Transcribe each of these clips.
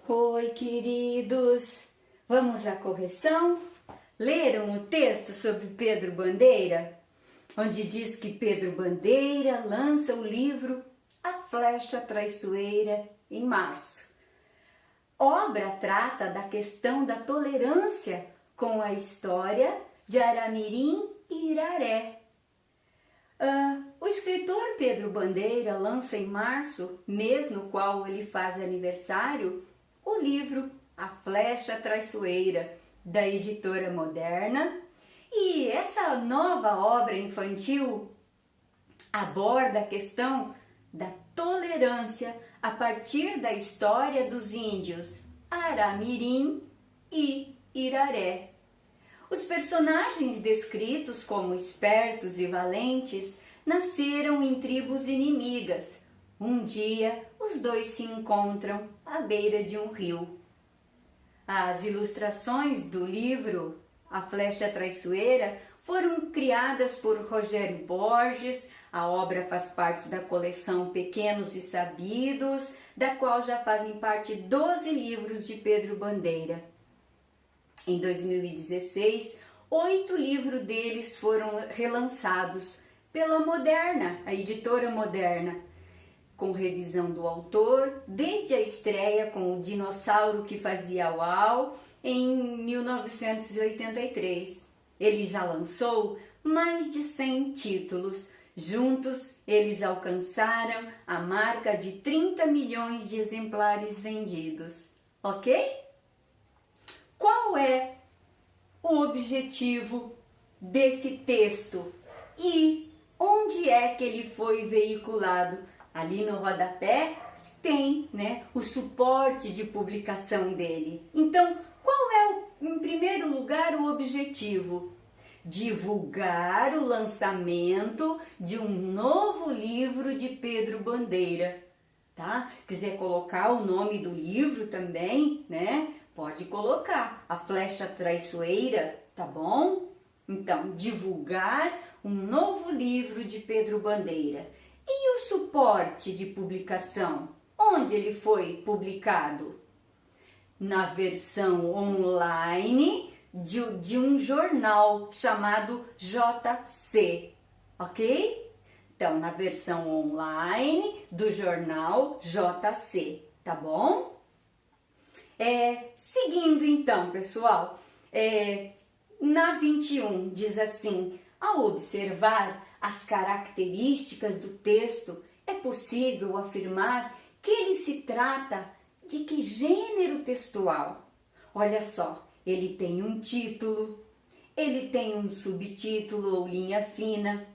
Oi, queridos! Vamos à correção? Leram o texto sobre Pedro Bandeira? Onde diz que Pedro Bandeira lança o livro A Flecha Traiçoeira em março. Obra trata da questão da tolerância com a história de Aramirim e Iraré. O escritor Pedro Bandeira lança em março, mês no qual ele faz aniversário, o livro A Flecha Traiçoeira, da editora Moderna. E essa nova obra infantil aborda a questão da tolerância a partir da história dos índios Aramirim e Iraré. Os personagens descritos como espertos e valentes nasceram em tribos inimigas. Um dia, os dois se encontram à beira de um rio. As ilustrações do livro A Flecha Traiçoeira foram criadas por Rogério Borges. A obra faz parte da coleção Pequenos e Sabidos, da qual já fazem parte 12 livros de Pedro Bandeira. Em 2016, 8 livros deles foram relançados pela Moderna, a editora Moderna, com revisão do autor, desde a estreia com O Dinossauro que Fazia Uau, em 1983. Ele já lançou mais de 100 títulos. Juntos, eles alcançaram a marca de 30 milhões de exemplares vendidos. Ok? Qual é o objetivo desse texto e onde é que ele foi veiculado? Ali no rodapé tem, o suporte de publicação dele. Então, qual é, em primeiro lugar, o objetivo? Divulgar o lançamento de um novo livro de Pedro Bandeira, tá? Quiser colocar o nome do livro também, Pode colocar A Flecha Traiçoeira, tá bom? Então, divulgar um novo livro de Pedro Bandeira. E o suporte de publicação? Onde ele foi publicado? Na versão online de um jornal chamado JC, ok? Então, na versão online do jornal JC, tá bom? Seguindo então, pessoal, na 21 diz assim: ao observar as características do texto, é possível afirmar que ele se trata de que gênero textual? Olha só, ele tem um título, ele tem um subtítulo ou linha fina,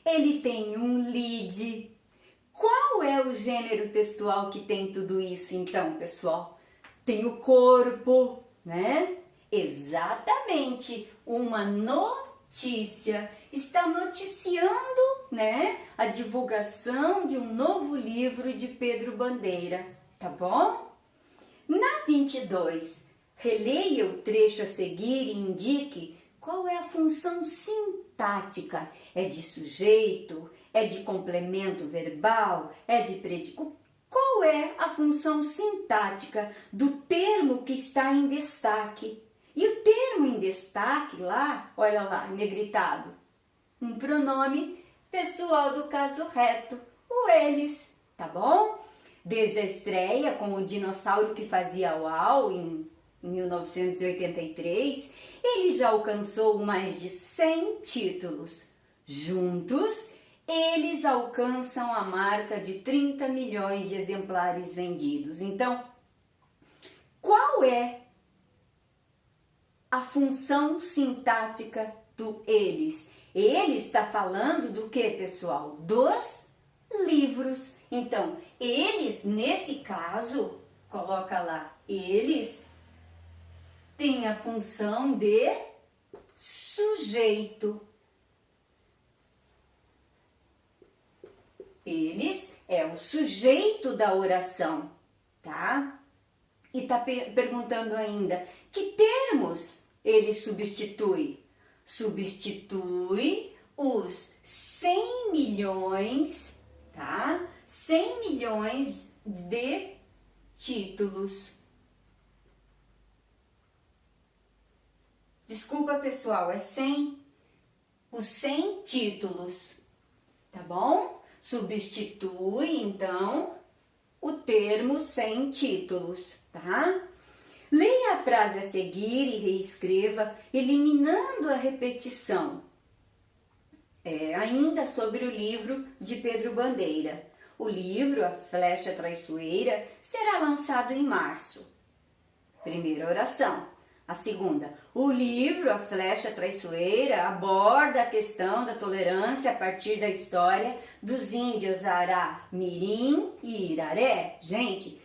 ele tem um lead. Qual é o gênero textual que tem tudo isso então, pessoal? Tem o corpo, Exatamente, uma notícia. Está noticiando, a divulgação de um novo livro de Pedro Bandeira, tá bom? Na 22, releia o trecho a seguir e indique qual é a função sintática. É de sujeito? É de complemento verbal? É de predicado? Qual é a função sintática do termo que está em destaque? E o termo em destaque lá, olha lá, negritado, um pronome pessoal do caso reto, o eles, tá bom? Desde a estreia com O Dinossauro que Fazia Uau, em 1983, ele já alcançou mais de 100 títulos. Juntos, eles alcançam a marca de 30 milhões de exemplares vendidos. Então, qual é a função sintática do eles? Ele está falando do que, pessoal? Dos livros. Então, eles, nesse caso, coloca lá, eles têm a função de sujeito. Eles é o sujeito da oração, tá? E está perguntando ainda, que termos ele substitui? Substitui os 100 milhões, tá? 100 milhões de títulos. Desculpa, pessoal, é sem os 100 títulos, tá bom? Substitui, então, o termo 100 títulos, tá? Leia a frase a seguir e reescreva, eliminando a repetição. Ainda sobre o livro de Pedro Bandeira. O livro, A Flecha Traiçoeira, será lançado em março. Primeira oração. A segunda, o livro A Flecha Traiçoeira aborda a questão da tolerância a partir da história dos índios Ará, Mirim e Iraré. Gente,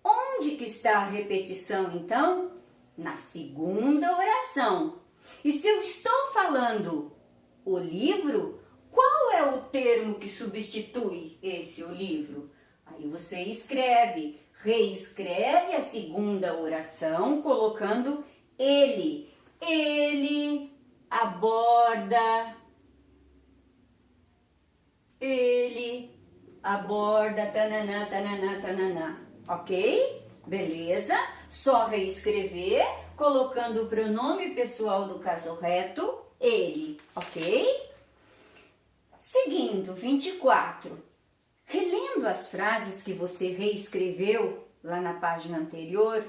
onde que está a repetição, então? Na segunda oração. E se eu estou falando o livro, qual é o termo que substitui esse o livro? Aí você escreve, reescreve a segunda oração colocando ele. Ele aborda, tananã, tananã, tananã. Ok? Beleza? Só reescrever colocando o pronome pessoal do caso reto, ele. Ok? Seguindo, 24. Relendo as frases que você reescreveu lá na página anterior,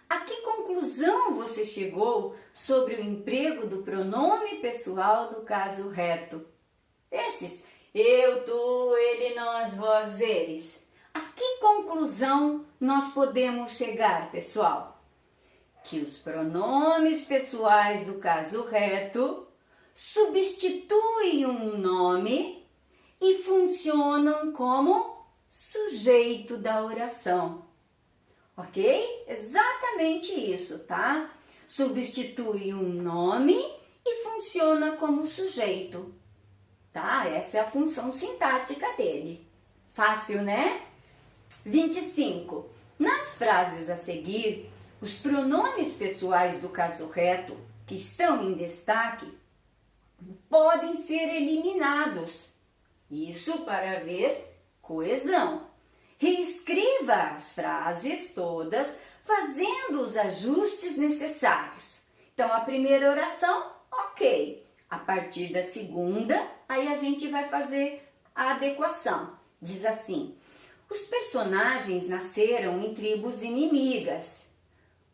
a que conclusão você chegou sobre o emprego do pronome pessoal do caso reto? Esses, eu, tu, ele, nós, vós, eles. A que conclusão nós podemos chegar, pessoal? Que os pronomes pessoais do caso reto substituem um nome e funcionam como sujeito da oração. Ok? Exatamente isso, tá? Substitui um nome e funciona como sujeito, tá? Essa é a função sintática dele. Fácil, né? 25. Nas frases a seguir, os pronomes pessoais do caso reto, que estão em destaque, podem ser eliminados. Isso para haver coesão. Reescreva as frases todas, fazendo os ajustes necessários. Então, a primeira oração, ok. A partir da segunda, aí a gente vai fazer a adequação. Diz assim: os personagens nasceram em tribos inimigas.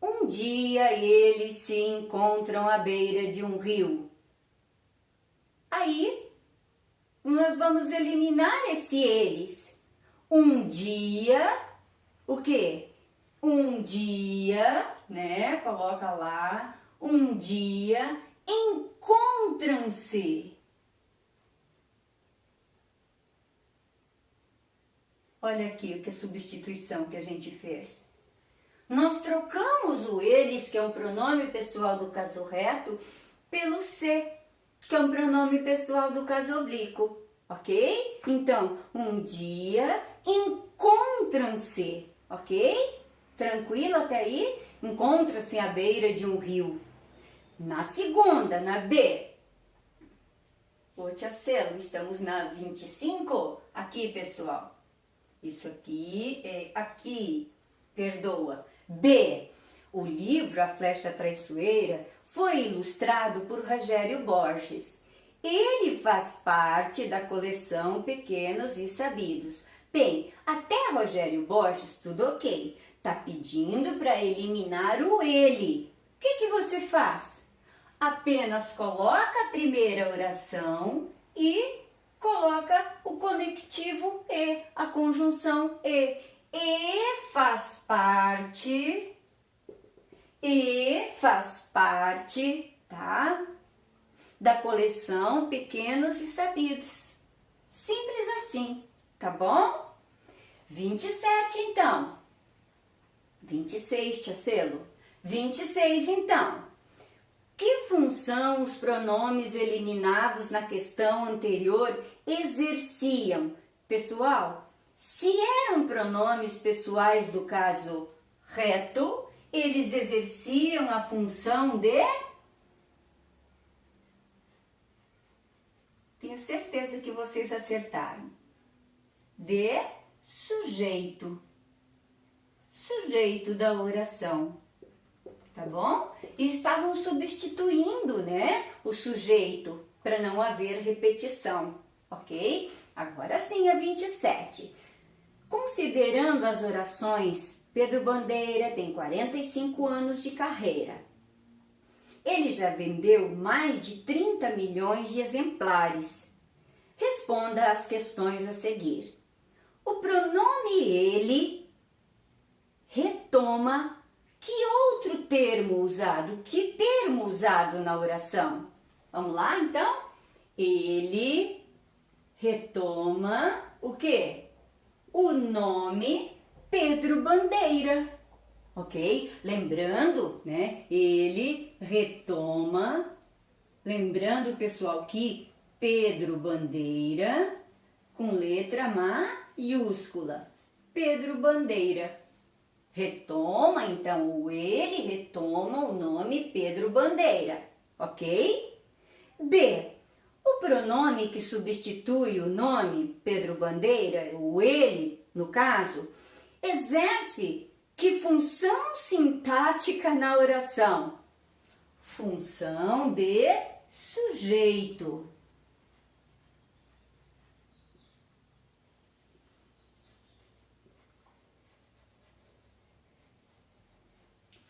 Um dia eles se encontram à beira de um rio. Aí, nós vamos eliminar esse eles. Um dia, o quê? Um dia, né? Coloca lá. Um dia encontram-se. Olha aqui o que é substituição que a gente fez. Nós trocamos o eles, que é um pronome pessoal do caso reto, pelo se, que é um pronome pessoal do caso oblíquo, ok? Então, um dia encontram-se, ok? Tranquilo até aí? Encontram-se à beira de um rio. Na segunda, na B. Ô, tia Celo, estamos na 25? Aqui, pessoal. Isso aqui é aqui, perdoa. B. O livro A Flecha Traiçoeira foi ilustrado por Rogério Borges. Ele faz parte da coleção Pequenos e Sabidos. Bem, até Rogério Borges tudo ok. Tá pedindo para eliminar o ele. O que você faz? Apenas coloca a primeira oração e coloca o conectivo e, a conjunção e. E faz parte, tá? Da coleção Pequenos e Sabidos. Simples assim, tá bom? 27, então. 26, tia Celo. 26, então. Que função os pronomes eliminados na questão anterior exerciam? Pessoal, se eram pronomes pessoais do caso reto, eles exerciam a função de... Tenho certeza que vocês acertaram. De sujeito. Sujeito da oração. tá bom? E estavam substituindo, né, o sujeito para não haver repetição, ok? Agora sim, a 27. Considerando as orações, Pedro Bandeira tem 45 anos de carreira. Ele já vendeu mais de 30 milhões de exemplares. Responda às questões a seguir. O pronome ele retoma que outro termo usado? Que termo usado na oração? Vamos lá, então? Ele retoma o quê? O nome Pedro Bandeira, ok? Lembrando, né? Ele retoma, lembrando, pessoal, que Pedro Bandeira com letra maiúscula. Pedro Bandeira. Retoma, então, o ele retoma o nome Pedro Bandeira, ok? B. O pronome que substitui o nome Pedro Bandeira, o ele, no caso, exerce que função sintática na oração? Função de sujeito.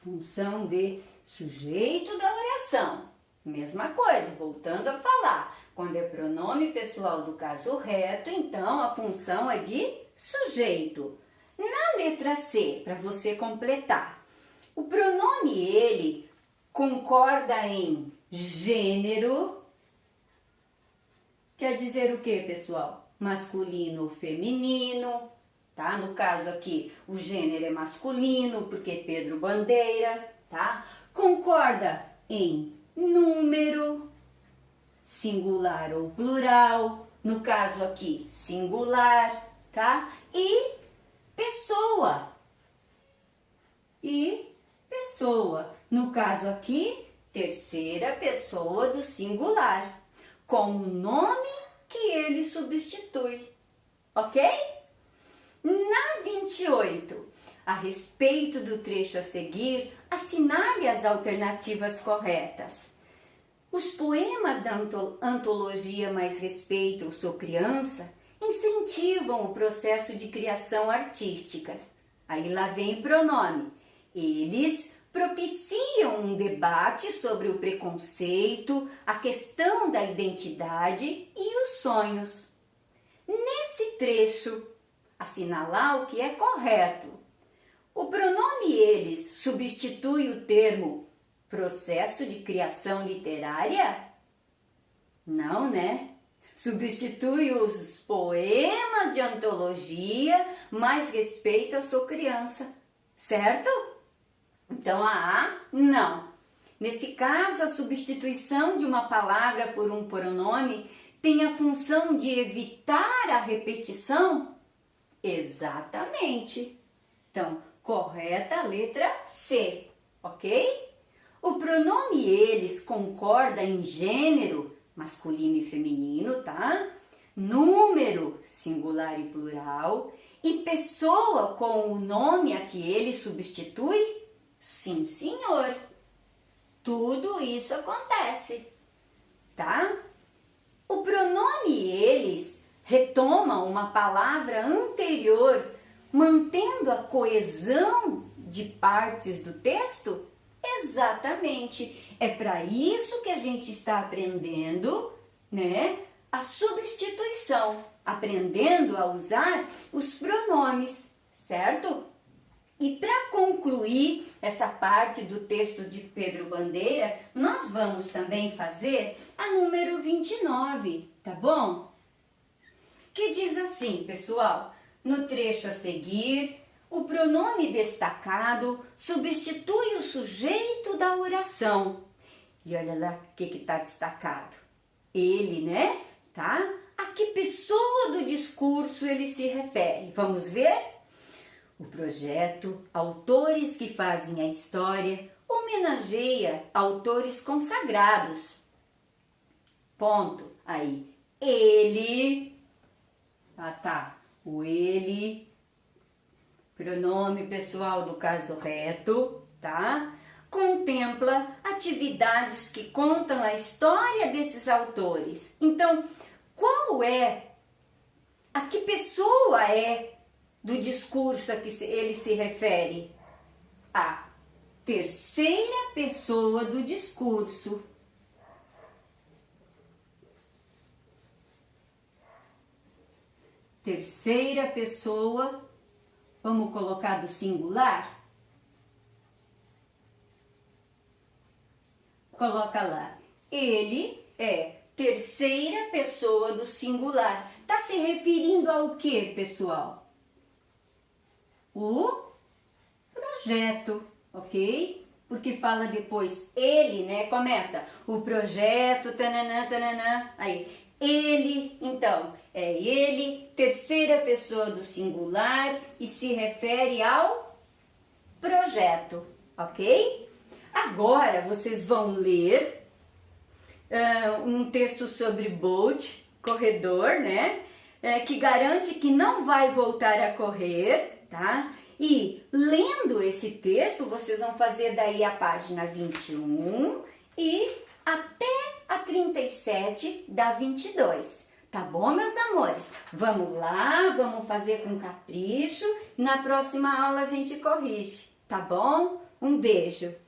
Função de sujeito da oração. Mesma coisa, voltando a falar. Quando é pronome pessoal do caso reto, então a função é de sujeito. Na letra C, para você completar, o pronome ele concorda em gênero. Quer dizer o que, pessoal? Masculino ou feminino. Tá? No caso aqui, o gênero é masculino, porque Pedro Bandeira, tá? Concorda em número, singular ou plural, no caso aqui, singular, tá? E pessoa. No caso aqui, terceira pessoa do singular, com o nome que ele substitui, ok? Na 28, a respeito do trecho a seguir, assinale as alternativas corretas. Os poemas da antologia Mais Respeito, Eu Sou Criança incentivam o processo de criação artística. Aí lá vem o pronome. Eles propiciam um debate sobre o preconceito, a questão da identidade e os sonhos. Nesse trecho, assinalar o que é correto. O pronome eles substitui o termo processo de criação literária? Não, né? Substitui os poemas de antologia Mais Respeito, Eu Sou Criança, certo? Então a A, não. Nesse caso, a substituição de uma palavra por um pronome tem a função de evitar a repetição? Exatamente. Então, correta a letra C, ok? O pronome eles concorda em gênero, masculino e feminino, tá? Número, singular e plural. E pessoa com o nome a que ele substitui? Sim, senhor. Tudo isso acontece, tá? O pronome eles retoma uma palavra anterior, mantendo a coesão de partes do texto? Exatamente. É para isso que a gente está aprendendo, né, a substituição, aprendendo a usar os pronomes, certo? E para concluir essa parte do texto de Pedro Bandeira, nós vamos também fazer a número 29, tá bom? Que diz assim, pessoal, no trecho a seguir, o pronome destacado substitui o sujeito da oração. E olha lá o que está destacado. Ele, né? Tá? A que pessoa do discurso ele se refere? Vamos ver? O projeto Autores que Fazem a História homenageia autores consagrados. Ponto. Aí, ele, tá, o ele, pronome pessoal do caso reto, tá? contempla atividades que contam a história desses autores. Então, a que pessoa é do discurso a que ele se refere? A terceira pessoa do discurso. Terceira pessoa, vamos colocar do singular? Coloca lá. Ele é terceira pessoa do singular. Está se referindo ao que, pessoal? O projeto, ok? Porque fala depois ele, né? Começa o projeto, tananã, tananã. Aí, ele, então, é ele, terceira pessoa do singular e se refere ao projeto, ok? Agora vocês vão ler um texto sobre Bolt, corredor, né? Que garante que não vai voltar a correr, tá? E lendo esse texto, vocês vão fazer daí a página 21 e até a 37 da 22. Tá bom, meus amores? Vamos lá, vamos fazer com capricho. Na próxima aula a gente corrige, tá bom? Um beijo!